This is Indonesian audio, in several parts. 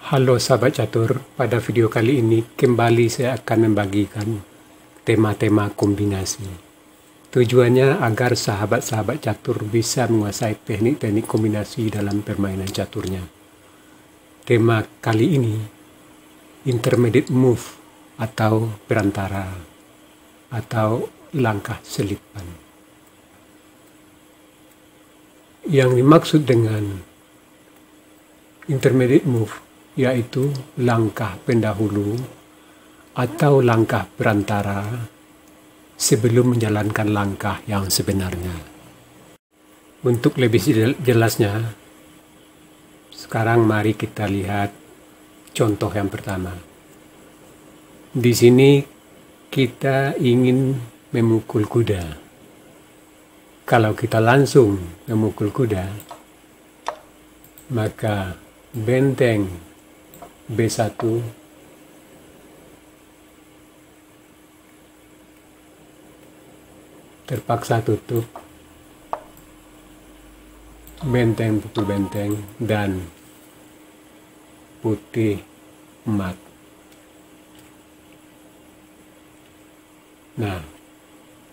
Halo sahabat catur, pada video kali ini kembali saya akan membagikan tema-tema kombinasi. Tujuannya agar sahabat-sahabat catur bisa menguasai teknik-teknik kombinasi dalam permainan caturnya. Tema kali ini, intermediate move atau perantara atau langkah selipan. Yang dimaksud dengan intermediate move yaitu langkah pendahulu atau langkah perantara sebelum menjalankan langkah yang sebenarnya. Untuk lebih jelasnya, sekarang mari kita lihat contoh yang pertama. Di sini kita ingin memukul kuda. Kalau kita langsung memukul kuda, maka benteng B1 terpaksa tutup, benteng pukul benteng, dan putih mat. Nah,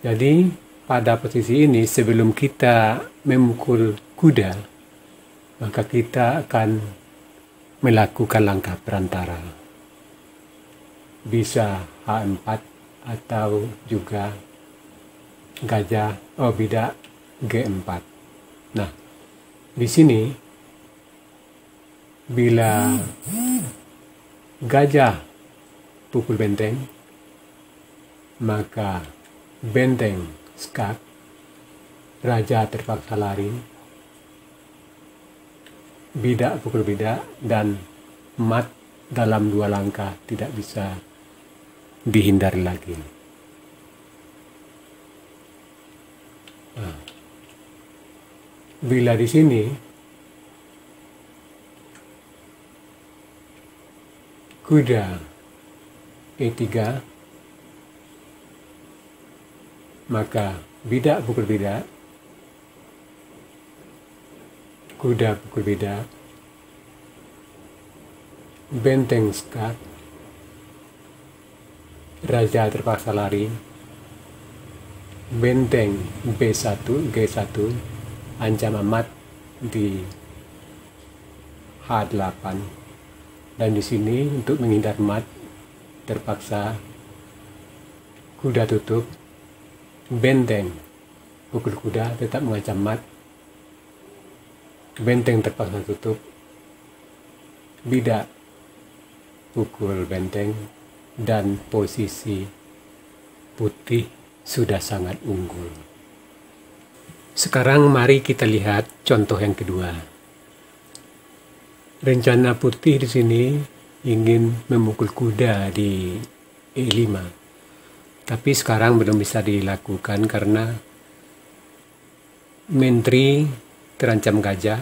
jadi pada posisi ini sebelum kita memukul kuda, maka kita akan melakukan langkah perantara. Bisa H4 atau juga gajah, bidak G4. Nah, di sini bila gajah pukul benteng, maka benteng skak, raja terpaksa lari, bidak pukul bidak, dan mat dalam dua langkah tidak bisa dihindari lagi. Nah, bila di sini kuda E3, maka bidak pukul bidak, kuda pukul bidak, benteng skak, raja terpaksa lari, benteng B1, G1, ancaman mat di H8, dan di sini untuk menghindar mat terpaksa kuda tutup, benteng pukul kuda tetap mengancam mat, benteng terpaksa tutup, bidak pukul benteng, dan posisi putih sudah sangat unggul. Sekarang mari kita lihat contoh yang kedua. Rencana putih di sini ingin memukul kuda di E5, tapi sekarang belum bisa dilakukan karena menteri terancam gajah,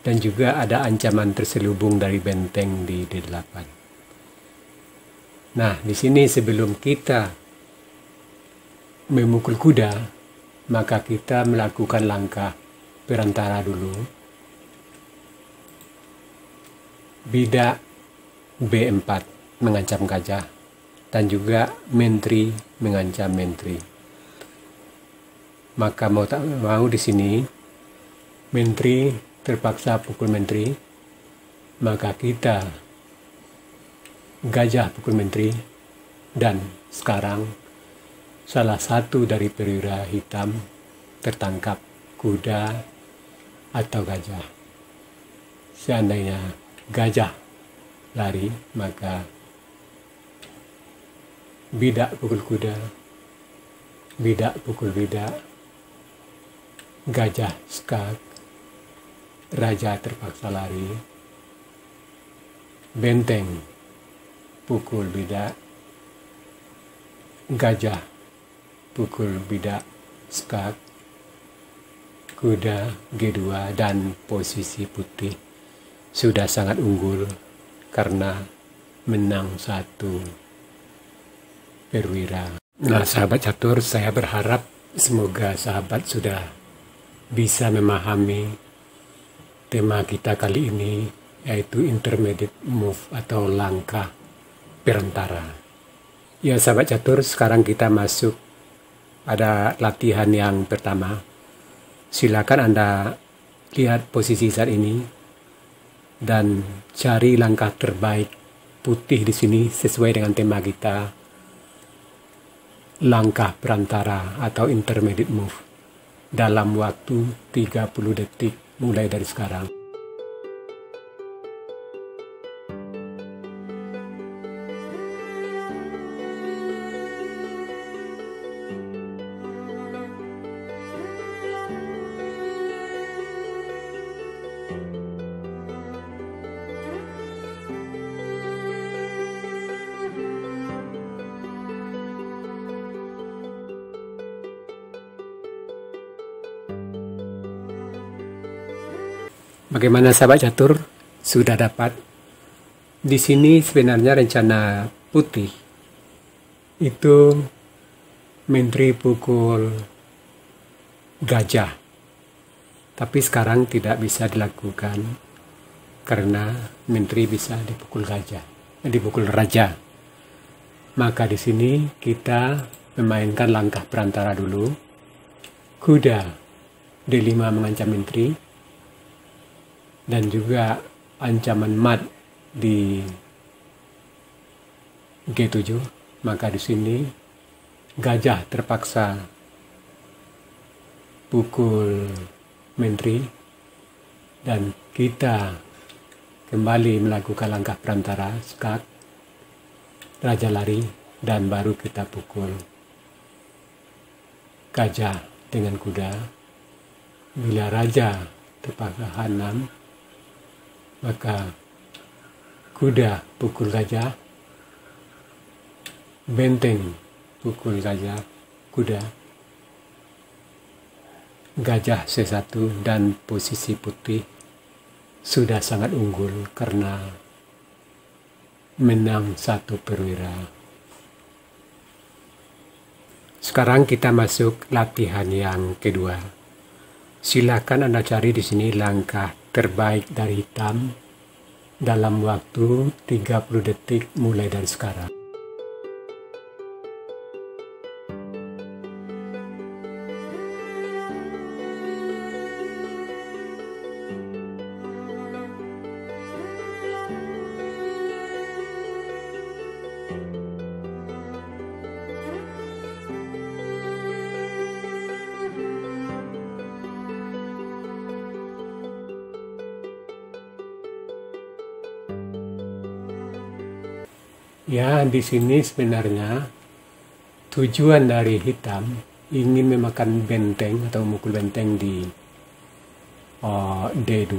dan juga ada ancaman terselubung dari benteng di D8. Nah, di sini sebelum kita memukul kuda, maka kita melakukan langkah perantara dulu. Bidak B4 mengancam gajah, dan juga menteri mengancam menteri. Maka mau tak mau di sini menteri terpaksa pukul menteri, maka kita gajah pukul menteri, dan sekarang salah satu dari perwira hitam tertangkap, kuda atau gajah. Seandainya gajah lari, maka bidak pukul kuda, bidak pukul bidak, gajah skak, raja terpaksa lari, benteng pukul bidak, gajah pukul bidak skak, kuda G2, dan posisi putih sudah sangat unggul karena menang satu perwira. Nah, sahabat catur, saya berharap semoga sahabat sudah bisa memahami tema kita kali ini yaitu intermediate move atau langkah perantara. Ya sahabat catur, sekarang kita masuk pada latihan yang pertama. Silakan Anda lihat posisi saat ini dan cari langkah terbaik putih di sini sesuai dengan tema kita, langkah perantara atau intermediate move dalam waktu 30 detik mulai dari sekarang. Bagaimana sahabat catur? Sudah dapat? Di sini sebenarnya rencana putih itu menteri pukul gajah. Tapi sekarang tidak bisa dilakukan karena menteri bisa dipukul gajah, dipukul raja. Maka di sini kita memainkan langkah perantara dulu. Kuda D5 mengancam menteri. Dan juga ancaman mat di G7, maka di sini gajah terpaksa pukul menteri dan kita kembali melakukan langkah perantara, skak, raja lari, dan baru kita pukul gajah dengan kuda. Bila raja terpaksa H6, maka kuda pukul gajah, benteng pukul gajah, kuda, gajah C1, dan posisi putih sudah sangat unggul karena menang 1 perwira. Sekarang kita masuk latihan yang kedua. Silakan Anda cari di sini langkah terbaik dari hitam dalam waktu 30 detik mulai dari sekarang. Ya, di sini sebenarnya tujuan dari hitam ingin memakan benteng atau memukul benteng di D2.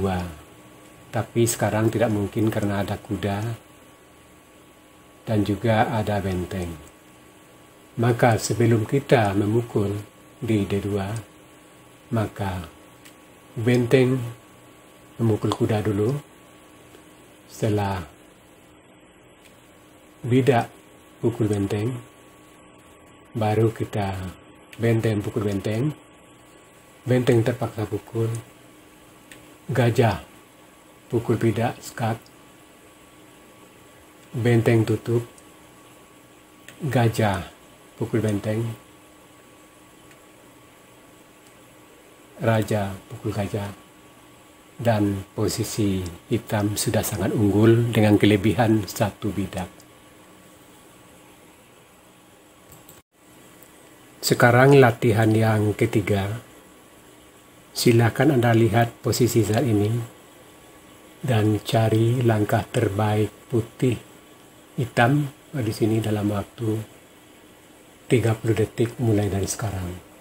Tapi sekarang tidak mungkin karena ada kuda dan juga ada benteng. Maka sebelum kita memukul di D2, maka benteng memukul kuda dulu. Setelah bidak pukul benteng, baru kita benteng pukul benteng, benteng terpaksa pukul, gajah pukul bidak, skak, benteng tutup, gajah pukul benteng, raja pukul gajah, dan posisi hitam sudah sangat unggul dengan kelebihan 1 bidak. Sekarang latihan yang ketiga. Silakan Anda lihat posisi saat ini dan cari langkah terbaik putih hitam di sini dalam waktu 30 detik mulai dari sekarang.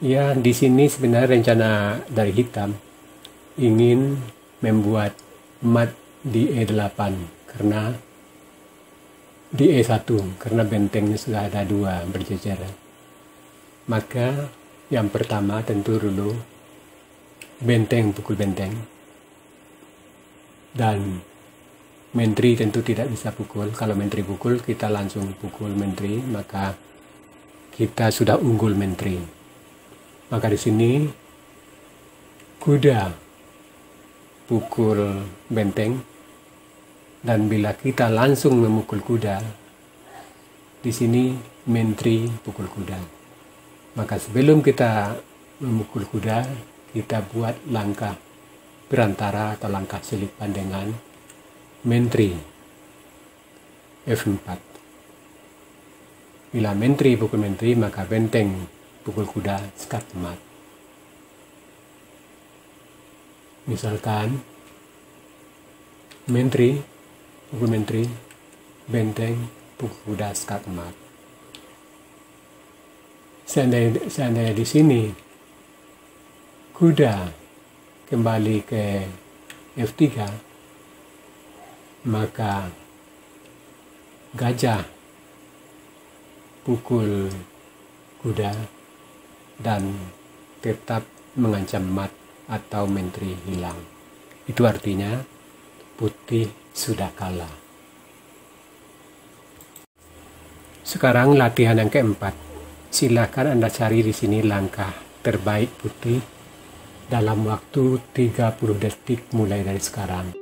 Ya, di sini sebenarnya rencana dari hitam ingin membuat mat di E8 karena di E1 karena bentengnya sudah ada 2 berjejer. Maka yang pertama tentu dulu benteng, pukul benteng, dan menteri tentu tidak bisa pukul. Kalau menteri pukul kita langsung pukul menteri, maka kita sudah unggul menteri. Maka di sini kuda pukul benteng, dan bila kita langsung memukul kuda, di sini menteri pukul kuda. Maka sebelum kita memukul kuda, kita buat langkah perantara atau langkah selipan dengan menteri F4. Bila menteri pukul menteri, maka benteng pukul kuda skat mat. Misalkan menteri pukul menteri, benteng pukul kuda skat mat. Seandainya di sini kuda kembali ke F3, maka gajah pukul kuda dan tetap mengancam mat atau menteri hilang. Itu artinya putih sudah kalah. Sekarang latihan yang keempat. Silakan Anda cari di sini langkah terbaik putih dalam waktu 30 detik mulai dari sekarang.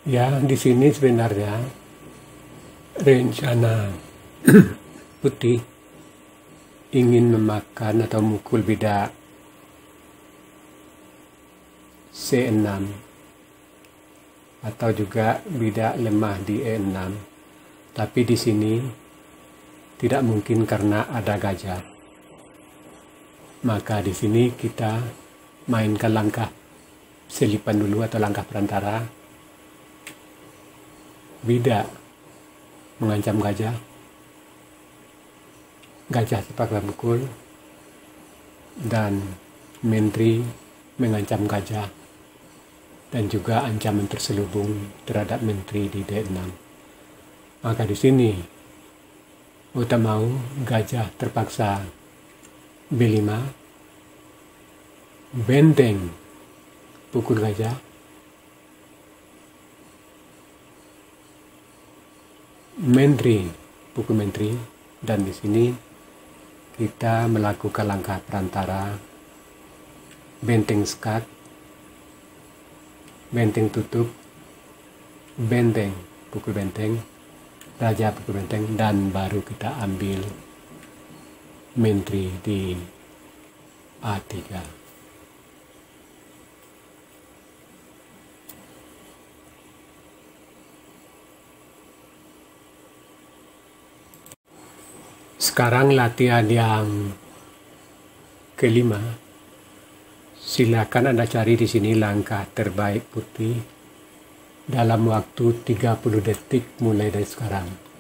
Ya, di sini sebenarnya rencana putih ingin memakan atau mukul bidak C6 atau juga bidak lemah di E6. Tapi di sini tidak mungkin karena ada gajah. Maka di sini kita mainkan langkah selipan dulu atau langkah perantara. Bidak mengancam gajah, gajah terpaksa pukul, dan menteri mengancam gajah, dan juga ancaman terselubung terhadap menteri di D6. Maka di sini mau gajah terpaksa B5, benteng pukul gajah, menteri pukul menteri, dan di sini kita melakukan langkah perantara benteng skat, benteng tutup, benteng pukul benteng, raja pukul benteng, dan baru kita ambil menteri di A3. Sekarang latihan yang kelima. Silakan Anda cari di sini langkah terbaik putih dalam waktu 30 detik mulai dari sekarang.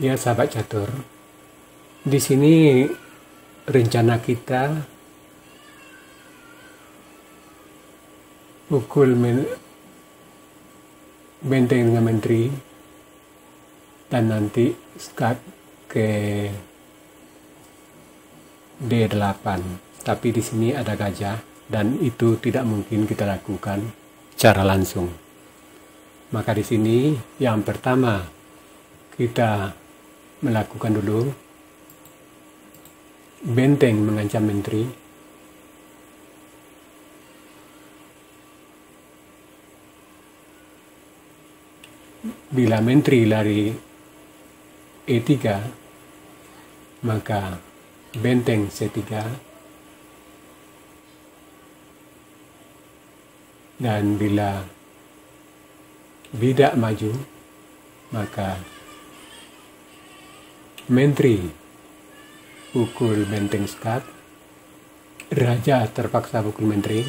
Ya, sahabat catur, di sini rencana kita pukul benteng dengan menteri dan nanti skat ke D8. Tapi di sini ada gajah dan itu tidak mungkin kita lakukan secara langsung. Maka di sini yang pertama kita melakukan dulu benteng mengancam menteri. Bila menteri lari E3, maka benteng C3, dan bila tidak maju, maka menteri pukul benteng skak, raja terpaksa pukul menteri,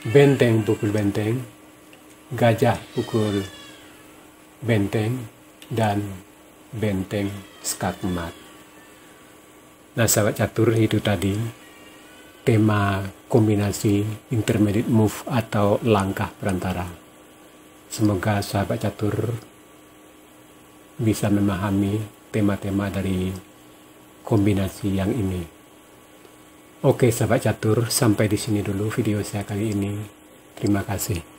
benteng pukul benteng, gajah pukul benteng, dan benteng skak mat. Nah sahabat catur, itu tadi tema kombinasi intermediate move atau langkah perantara. Semoga sahabat catur bisa memahami tema-tema dari kombinasi yang ini. Oke sahabat catur, sampai di sini dulu video saya kali ini. Terima kasih.